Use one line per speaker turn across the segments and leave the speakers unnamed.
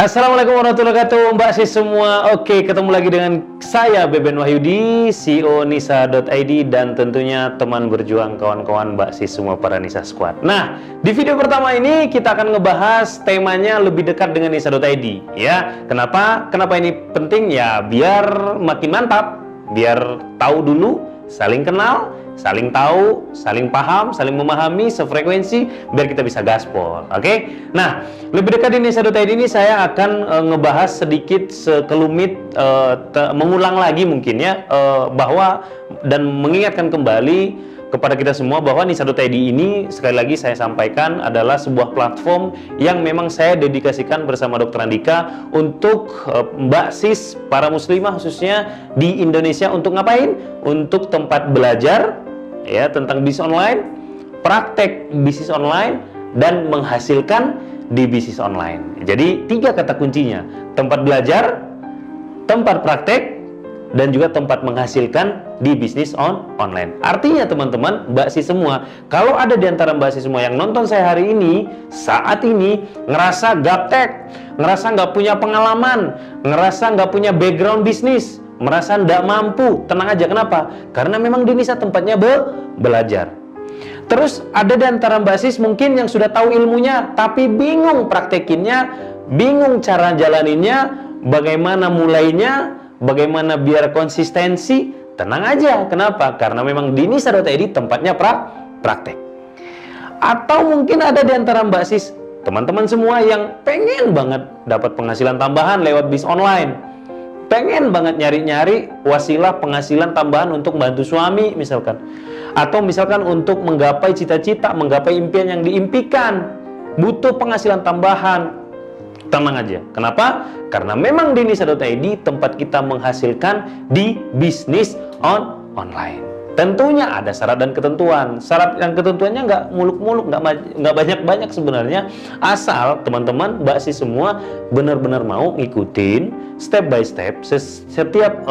Assalamualaikum warahmatullahi wabarakatuh, Mbak Sis semua. Oke, ketemu lagi dengan saya Beben Wahyudi, CEO Nisa.id, dan tentunya teman berjuang kawan-kawan Mbak Sis semua para Nisa Squad. Nah, di video pertama ini kita akan ngebahas temanya lebih dekat dengan Nisa.id ya. Kenapa ini penting? Ya biar makin mantap, biar tahu dulu, saling kenal, saling tahu, saling paham, saling memahami, sefrekuensi, biar kita bisa gaspol. Oke? Nah, lebih dekat di Nisa.id ini saya akan ngebahas sedikit sekelumit, mengulang lagi mungkin ya, bahwa dan mengingatkan kembali kepada kita semua bahwa Nisa.id ini, sekali lagi saya sampaikan, adalah sebuah platform yang memang saya dedikasikan bersama Dr. Andika untuk Mbak Sis, para muslimah khususnya di Indonesia, untuk ngapain? Untuk tempat belajar ya tentang bisnis online, praktek bisnis online, dan menghasilkan di bisnis online. Jadi 3 kata kuncinya: tempat belajar, tempat praktek, dan juga tempat menghasilkan di bisnis online. Artinya teman-teman, Mbak Sis semua, kalau ada di antara Mbak Sis semua yang nonton saya hari ini, saat ini, ngerasa gaptek, ngerasa nggak punya pengalaman, ngerasa nggak punya background bisnis, merasa nggak mampu, tenang aja. Kenapa? Karena memang di Nisa tempatnya belajar. Terus ada di antara Mbak Sis mungkin yang sudah tahu ilmunya, tapi bingung praktekinnya, bingung cara jalaninnya, bagaimana mulainya, bagaimana biar konsistensi. Tenang aja. Kenapa? Karena memang di Nisa.id tempatnya praktek. Atau mungkin ada di antara Mbak Sis, teman-teman semua, yang pengen banget dapat penghasilan tambahan lewat bisnis online, pengen banget nyari-nyari wasilah penghasilan tambahan untuk bantu suami misalkan, atau misalkan untuk menggapai cita-cita, menggapai impian yang diimpikan, butuh penghasilan tambahan. Tenang aja. Kenapa? Karena memang di Nisa.id tempat kita menghasilkan di bisnis online. Tentunya ada syarat dan ketentuan. Syarat dan ketentuannya nggak muluk-muluk, nggak banyak-banyak sebenarnya. Asal teman-teman, Mbak Sis semua benar-benar mau ngikutin step by step setiap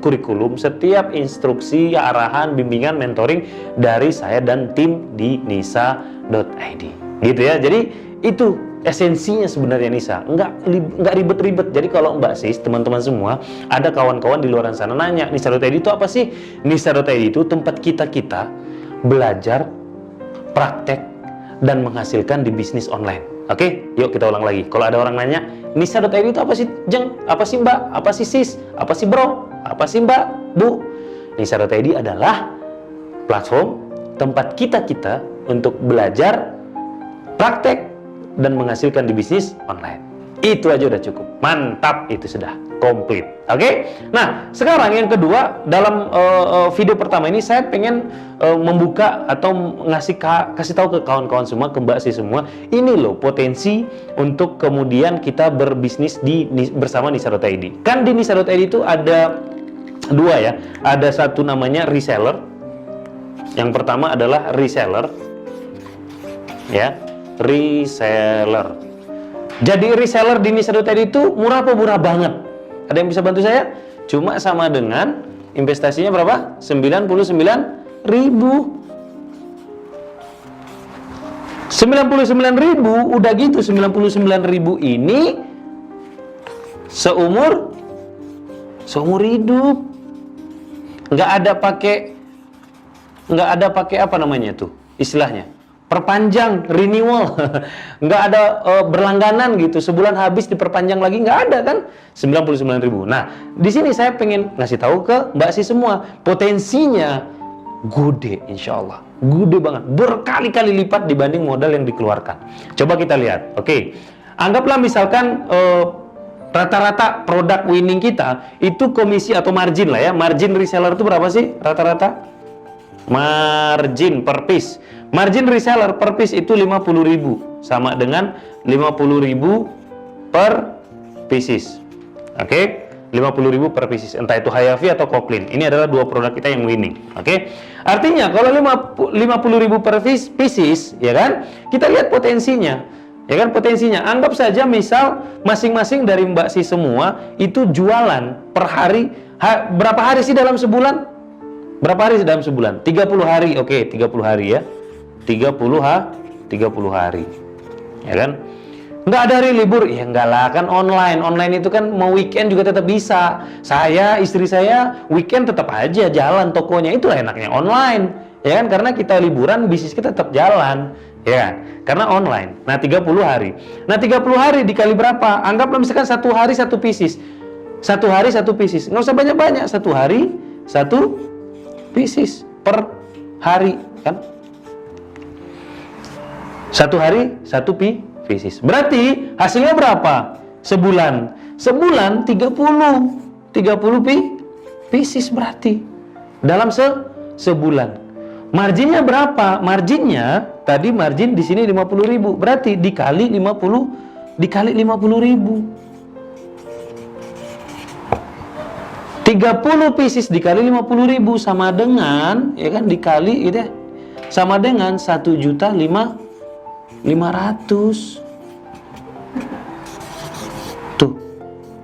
kurikulum, setiap instruksi, arahan, bimbingan, mentoring dari saya dan tim di Nisa.id. Gitu ya. Jadi itu esensinya sebenarnya Nisa, nggak ribet-ribet. Jadi kalau Mbak Sis, teman-teman semua, ada kawan-kawan di luar sana nanya, Nisa.id itu apa sih? Nisa.id itu tempat kita belajar, praktek, dan menghasilkan di bisnis online. Oke, yuk kita ulang lagi. Kalau ada orang nanya, Nisa.id itu apa sih, Jeng? Apa sih Mbak? Apa sih Sis? Apa sih Bro? Apa sih Mbak? Bu? Nisa.id adalah platform tempat kita untuk belajar, praktek, dan menghasilkan di bisnis online. Itu aja udah cukup. Mantap, itu sudah komplit. Oke? Nah, sekarang yang kedua, dalam video pertama ini saya pengen membuka atau kasih tahu ke kawan-kawan semua, ke Mbak Sis semua, ini loh potensi untuk kemudian kita berbisnis bersama Nisa.id. Kan di Nisa.id itu ada 2 ya. Ada satu namanya reseller. Yang pertama adalah reseller. Ya. Reseller. Jadi reseller di Nisa.id itu murah apa murah banget? Ada yang bisa bantu saya? Cuma sama dengan investasinya berapa? 99.000. 99.000 udah gitu. 99.000 ini seumur hidup. Nggak ada pakai apa namanya tuh istilahnya, perpanjang, renewal. Nggak ada berlangganan gitu, sebulan habis diperpanjang lagi, nggak ada kan. 99.000. Nah, di sini saya pengen ngasih tahu ke Mbak Sis semua, potensinya gede, insya Allah gede banget, berkali-kali lipat dibanding modal yang dikeluarkan. Coba kita lihat. Oke, anggaplah misalkan rata-rata produk winning kita itu komisi atau margin lah ya. Margin reseller itu berapa sih rata-rata? Margin per piece. Margin reseller per piece itu 50.000, sama dengan 50.000 per pieces. Oke, 50.000 per pieces, entah itu Hayafi atau Koklin. Ini adalah 2 produk kita yang winning. Oke, artinya kalau 50.000 per pieces, ya kan, kita lihat potensinya. Ya kan, potensinya. Anggap saja misal masing-masing dari Mbak Sis semua itu jualan per hari, berapa hari sih dalam sebulan? Berapa hari dalam sebulan? 30 hari. Oke, 30 hari ya. 30 hari. Ya kan? Nggak ada hari libur, ya enggak lah, kan online. Online itu kan mau weekend juga tetap bisa. Saya, istri saya, weekend tetap aja jalan tokonya. Itulah enaknya online, ya kan? Karena kita liburan, bisnis kita tetap jalan, ya kan? Karena online. Nah, 30 hari. Nah, 30 hari dikali berapa? Anggaplah misalkan 1 hari 1 pieces. 1 hari 1 pieces. Nggak usah banyak-banyak. 1 hari 1 pieces per hari, kan? 1 hari 1 pieces. Berarti hasilnya berapa? Sebulan 30 pieces berarti dalam sebulan. Marginnya berapa? Marginnya tadi margin di sini 50.000. Berarti dikali 50 ribu. 30 pieces dikali 50.000 sama dengan, ya kan, dikali gitu ya, sama dengan 1.500.000. Tuh,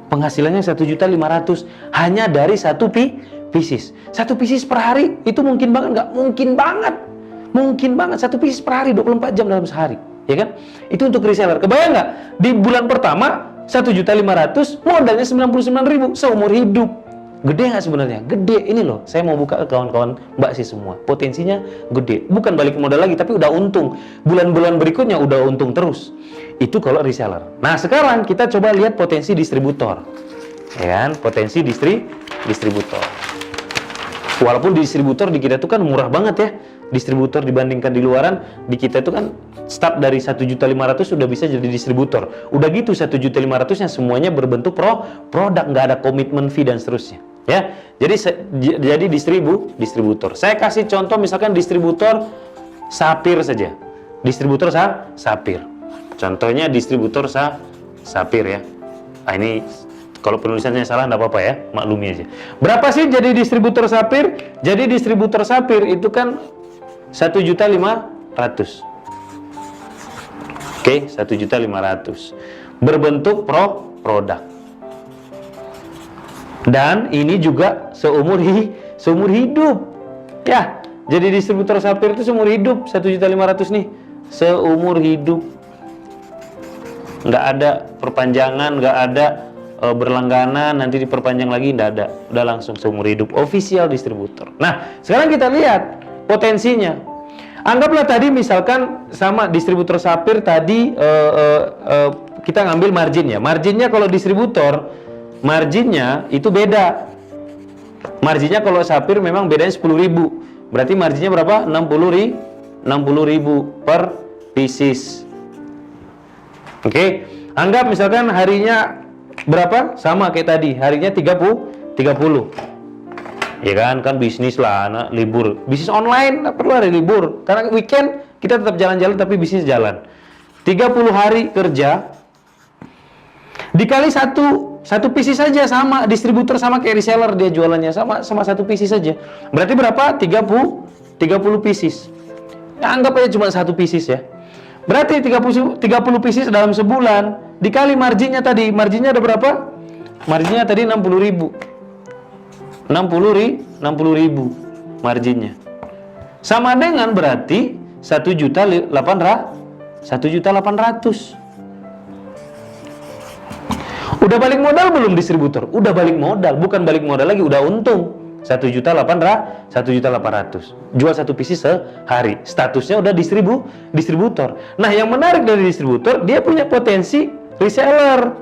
penghasilannya 1.500.000 hanya dari 1 pieces. 1 pieces per hari itu mungkin banget nggak? Mungkin banget 1 pieces per hari 24 jam dalam sehari, ya kan? Itu untuk reseller. Kebayang nggak? Di bulan pertama 1.500.000 modalnya 99.000 seumur hidup. Gede nggak sebenarnya? Gede. Ini loh, saya mau buka ke kawan-kawan Mbak Sis semua. Potensinya gede. Bukan balik modal lagi, tapi udah untung. Bulan-bulan berikutnya udah untung terus. Itu kalau reseller. Nah, sekarang kita coba lihat potensi distributor. Ya kan? Potensi distributor. Walaupun distributor di kita itu kan murah banget ya. Distributor dibandingkan di luaran, di kita itu kan start dari 1.500.000 sudah bisa jadi distributor. Udah gitu 1.500.000-nya semuanya berbentuk produk, nggak ada komitmen fee dan seterusnya. Ya, jadi distributor. Saya kasih contoh misalkan distributor sapir saja. Distributor sapir. Contohnya distributor sapir ya. Nah, ini kalau penulisannya salah nggak apa-apa ya, maklumi aja. Berapa sih jadi distributor sapir? Jadi distributor sapir itu kan 1.500.000. Oke, 1.500.000. Berbentuk produk. Dan ini juga seumur hidup. Ya, jadi distributor sapir itu seumur hidup 1.500.000 nih. Seumur hidup. Nggak ada perpanjangan, nggak ada berlangganan, nanti diperpanjang lagi, nggak ada. Udah langsung seumur hidup. Official distributor. Nah, sekarang kita lihat potensinya. Anggaplah tadi misalkan sama distributor sapir tadi kita ngambil marginnya. Marginnya kalau distributor, marginnya itu beda. Marginnya kalau sapir memang bedanya 10.000. Berarti marginnya berapa? 60.000 per pieces. Oke. Anggap misalkan harinya berapa? Sama kayak tadi, harinya 30. Ya kan bisnis lah, anak libur. Bisnis online nggak perlu hari libur. Karena weekend kita tetap jalan-jalan tapi bisnis jalan. 30 hari kerja dikali satu pieces saja, sama distributor sama kayak reseller, dia jualannya sama 1 pieces saja. Berarti berapa? 30 pieces. Ya, anggap aja cuma 1 pieces ya. Berarti 30 pieces dalam sebulan dikali marginnya tadi. Marginnya ada berapa? Marginnya tadi 60.000. 60.000 marginnya. Sama dengan berarti 1.800.000. Udah balik modal belum distributor? Udah balik modal, bukan balik modal lagi, udah untung. 1.800.000. Jual 1 pieces sehari. Statusnya udah distributor. Nah, yang menarik dari distributor, dia punya potensi reseller.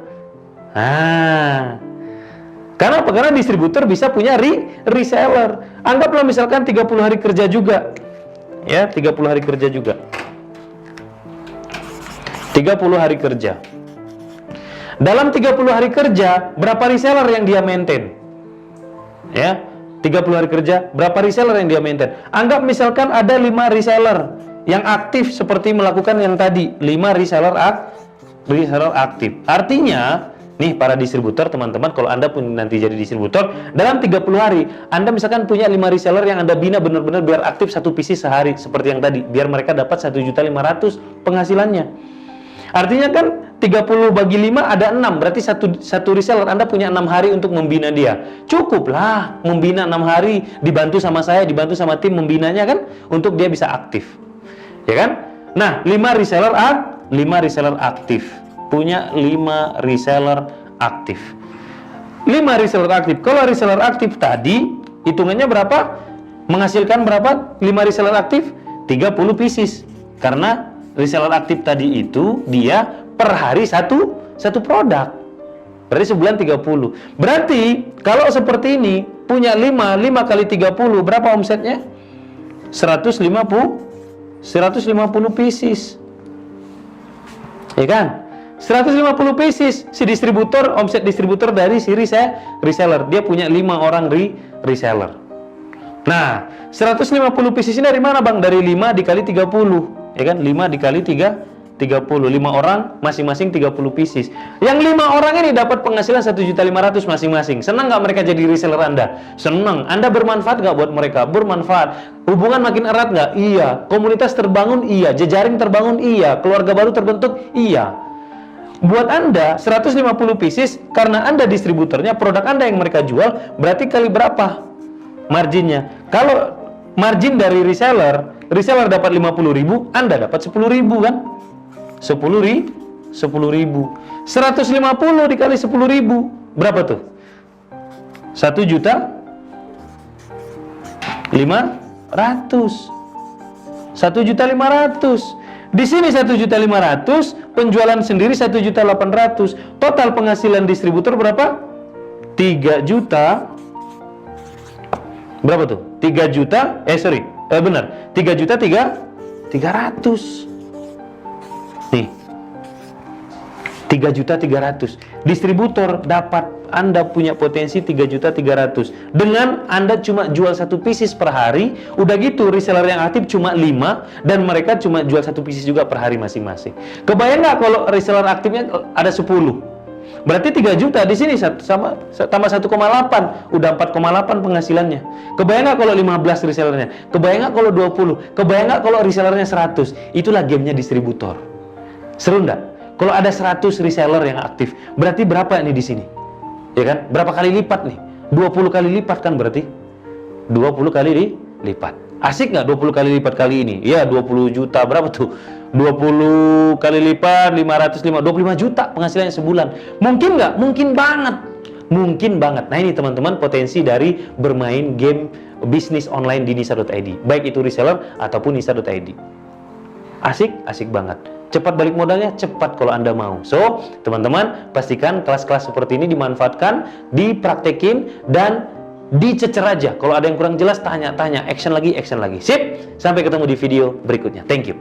Karena apa? Karena distributor bisa punya reseller. Anggaplah misalkan 30 hari kerja juga. Ya, 30 hari kerja juga. 30 hari kerja. Dalam 30 hari kerja, berapa reseller yang dia maintain? Ya, 30 hari kerja, berapa reseller yang dia maintain? Anggap misalkan ada 5 reseller yang aktif seperti melakukan yang tadi. 5 reseller aktif. Artinya, nih para distributor, teman-teman, kalau Anda pun nanti jadi distributor, dalam 30 hari, Anda misalkan punya 5 reseller yang Anda bina benar-benar biar aktif 1 pieces sehari, seperti yang tadi, biar mereka dapat 1.500.000 penghasilannya. Artinya kan 30 bagi 5 ada 6, berarti satu reseller Anda punya 6 hari untuk membina dia. Cukuplah membina 6 hari, dibantu sama saya, dibantu sama tim membinanya kan, untuk dia bisa aktif. Ya kan? Nah, 5 reseller aktif. punya 5 reseller aktif. 5 reseller aktif. Kalau reseller aktif tadi hitungannya berapa? Menghasilkan berapa? 5 reseller aktif? 30 pieces. Karena reseller aktif tadi itu dia per hari satu produk. Berarti sebulan 30. Berarti kalau seperti ini punya 5 kali 30 berapa omsetnya? 150 pieces. Ya kan? 150 pieces. Si distributor, omset distributor dari si reseller, dia punya 5 orang reseller. Nah, 150 pieces ini dari mana Bang? Dari 5 dikali 30. Ya kan? 5 dikali 30. 5 orang masing-masing 30 pieces. Yang 5 orang ini dapat penghasilan 1.500.000 masing-masing. Senang nggak mereka jadi reseller Anda? Senang. Anda bermanfaat nggak buat mereka? Bermanfaat. Hubungan makin erat nggak? Iya. Komunitas terbangun? Iya. Jejaring terbangun? Iya. Keluarga baru terbentuk? Iya. Buat Anda 150 pieces karena Anda distributornya, produk Anda yang mereka jual, berarti kali berapa marginnya? Kalau margin dari reseller dapat 50.000, Anda dapat 10.000 kan? 10.000 150 dikali 10.000 berapa tuh? 1.500.000. 1.500.000. Di sini 1.500.000, penjualan sendiri 1.800.000. Total penghasilan distributor berapa? 3 juta. Berapa tuh? 3 juta, benar. 3.300.000. Nih, 3.300.000. Distributor dapat, Anda punya potensi 3.300.000. Dengan Anda cuma jual 1 pieces per hari, udah gitu reseller yang aktif cuma 5 dan mereka cuma jual 1 pieces juga per hari masing-masing. Kebayang nggak kalau reseller aktifnya ada 10? Berarti 3 juta di sini sama tambah 1,8, udah 4,8 penghasilannya. Kebayang nggak kalau 15 resellernya? Kebayang nggak kalau 20? Kebayang nggak kalau resellernya 100? Itulah gamenya distributor. Seru nggak? Kalau ada 100 reseller yang aktif, berarti berapa ini di sini? Ya kan? Berapa kali lipat nih? 20 kali lipat kan berarti? 20 kali lipat. Asik nggak 20 kali lipat kali ini? Ya 20 juta, berapa tuh? 20 kali lipat, 25 juta penghasilannya sebulan. Mungkin nggak? Mungkin banget. Mungkin banget. Nah ini teman-teman potensi dari bermain game bisnis online di nisa.id. Baik itu reseller ataupun nisa.id. Asik? Asik banget. Cepat balik modalnya, cepat kalau Anda mau. So, teman-teman, pastikan kelas-kelas seperti ini dimanfaatkan, dipraktekin, dan dicecer aja. Kalau ada yang kurang jelas, tanya-tanya. Action lagi, action lagi. Sip? Sampai ketemu di video berikutnya. Thank you.